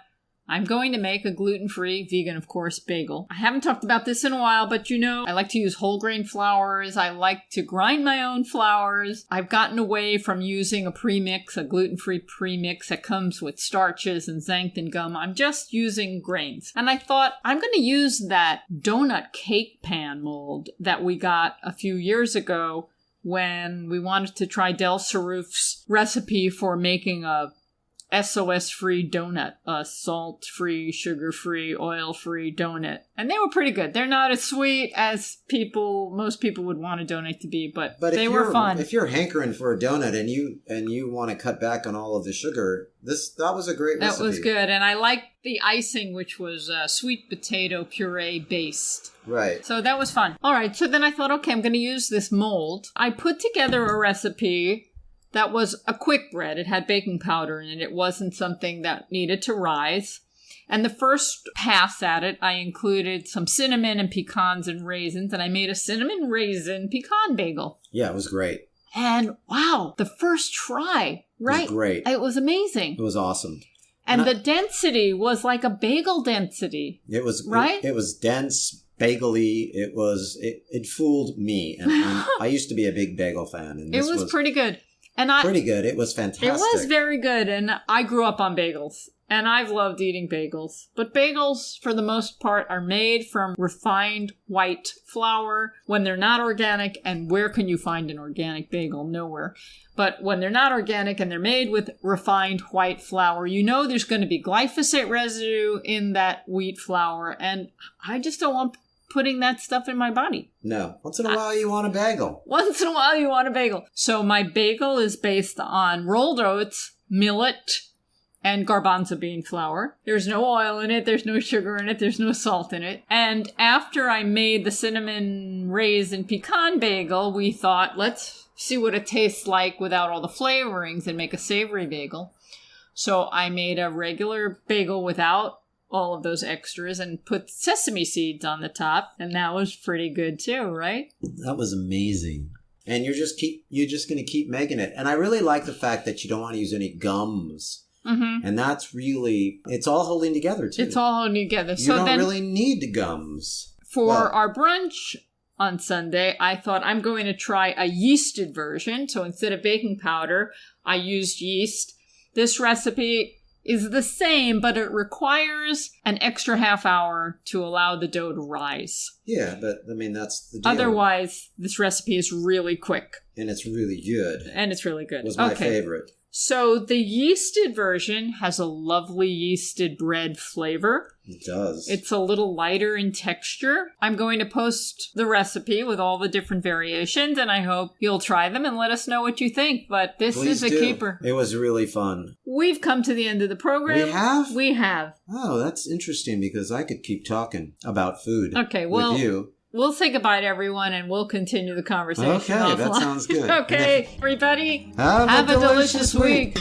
S1: I'm going to make a gluten-free, vegan, of course, bagel. I haven't talked about this in a while, but you know, I like to use whole grain flours. I like to grind my own flours. I've gotten away from using a premix, a gluten-free premix that comes with starches and xanthan gum. I'm just using grains. And I thought I'm going to use that donut cake pan mold that we got a few years ago when we wanted to try Del Saruf's recipe for making a SOS-free donut, a salt-free, sugar-free, oil-free donut. And they were pretty good. They're not as sweet as most people would want a donut to be, but they were fun.
S3: If you're hankering for a donut and you want to cut back on all of the sugar, that was a great recipe.
S1: That was good. And I liked the icing, which was sweet potato puree based.
S3: Right.
S1: So that was fun. All right. So then I thought, okay, I'm going to use this mold. I put together a recipe that was a quick bread. It had baking powder in it. It wasn't something that needed to rise. And the first pass at it, I included some cinnamon and pecans and raisins, and I made a cinnamon raisin pecan bagel.
S3: Yeah, it was great.
S1: And wow, the first try, right?
S3: It was great.
S1: It was amazing.
S3: It was awesome.
S1: And the density was like a bagel density.
S3: It was
S1: right.
S3: It was dense, bagel-y. It fooled me, and I used to be a big bagel fan. And
S1: it was pretty good.
S3: Pretty good. It was fantastic.
S1: It was very good, and I grew up on bagels, and I've loved eating bagels. But bagels, for the most part, are made from refined white flour when they're not organic, and where can you find an organic bagel? Nowhere. But when they're not organic and they're made with refined white flour, you know there's going to be glyphosate residue in that wheat flour, and I just don't want putting that stuff in my body.
S3: No. Once in a while you want a bagel.
S1: Once in a while you want a bagel. So my bagel is based on rolled oats, millet, and garbanzo bean flour. There's no oil in it. There's no sugar in it. There's no salt in it. And after I made the cinnamon raisin pecan bagel, we thought, let's see what it tastes like without all the flavorings and make a savory bagel. So I made a regular bagel without all of those extras and put sesame seeds on the top, and that was pretty good too, right?
S3: That was amazing. And you're just going to keep making it. And I really like the fact that you don't want to use any gums. Mm-hmm. And that's really, it's all holding together too.
S1: It's all holding together.
S3: You don't really need the gums.
S1: For our brunch on Sunday, I thought I'm going to try a yeasted version. So instead of baking powder, I used yeast. This recipe is the same, but it requires an extra half hour to allow the dough to rise.
S3: Yeah, but I mean, that's the deal.
S1: Otherwise, this recipe is really quick.
S3: And it's really good.
S1: It
S3: was my favorite.
S1: So the yeasted version has a lovely yeasted bread flavor.
S3: It does.
S1: It's a little lighter in texture. I'm going to post the recipe with all the different variations, and I hope you'll try them and let us know what you think. But this is a keeper.
S3: It was really fun.
S1: We've come to the end of the program.
S3: We have?
S1: We have.
S3: Oh, that's interesting because I could keep talking about food with you.
S1: We'll say goodbye to everyone, and we'll continue the conversation.
S3: Okay, that sounds good.
S1: Okay, everybody,
S3: have a delicious week.